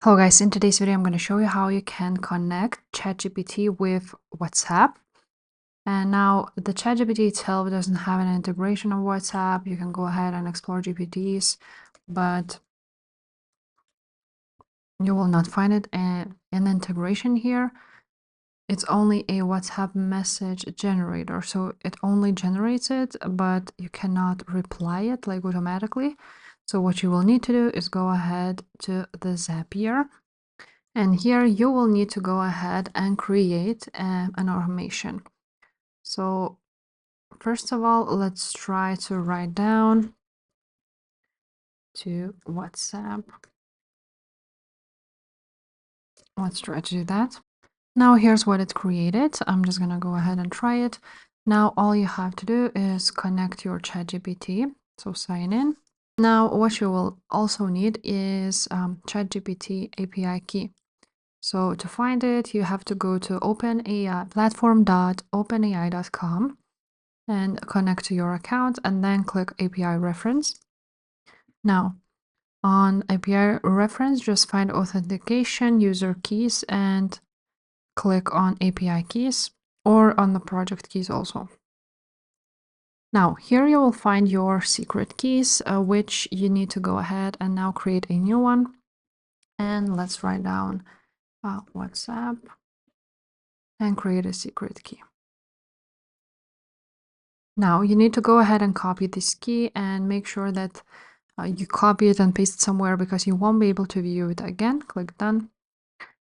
Hello guys, in today's video I'm going to show you how you can connect ChatGPT with WhatsApp. And now the ChatGPT itself doesn't have an integration of WhatsApp. You can go ahead and explore GPTs, but you will not find it an integration here. It's only a WhatsApp message generator, so it only generates it, but you cannot reply it like automatically. So what you will need to do is go ahead to the Zapier. And here you will need to go ahead and create an automation. So first of all, let's try to write down to WhatsApp. Let's try to do that. Now here's what it created. I'm just going to go ahead and try it. Now all you have to do is connect your ChatGPT. So sign in. Now what you will also need is ChatGPT API key. So to find it, you have to go to OpenAI platform.openai.com and connect to your account and then click API reference. Now, on API reference, just find authentication, user keys, and click on API keys or on the project keys also. Now, here you will find your secret keys, which you need to go ahead and now create a new one. And let's write down WhatsApp and create a secret key. Now you need to go ahead and copy this key and make sure that you copy it and paste it somewhere because you won't be able to view it again. Click done.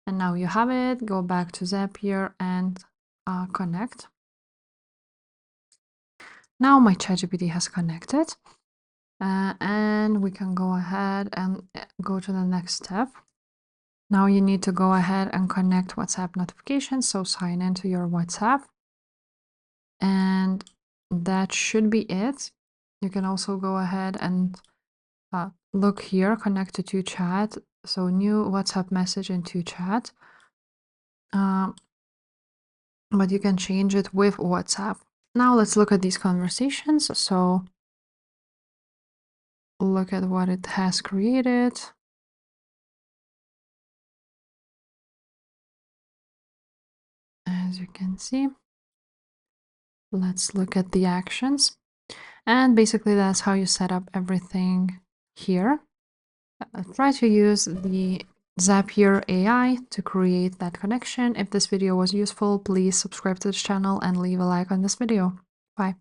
And now you have it. Go back to Zapier and connect. Now my ChatGPT has connected. And we can go ahead and go to the next step. Now you need to go ahead and connect WhatsApp notifications. So sign into your WhatsApp. And that should be it. You can also go ahead and look here, connected to chat. So new WhatsApp message into chat. But you can change it with WhatsApp. Now let's look at these conversations. So look at what it has created. As you can see, let's look at the actions. And basically that's how you set up everything here. Try to use the Zapier AI to create that connection. If this video was useful, please subscribe to this channel and leave a like on this video. Bye.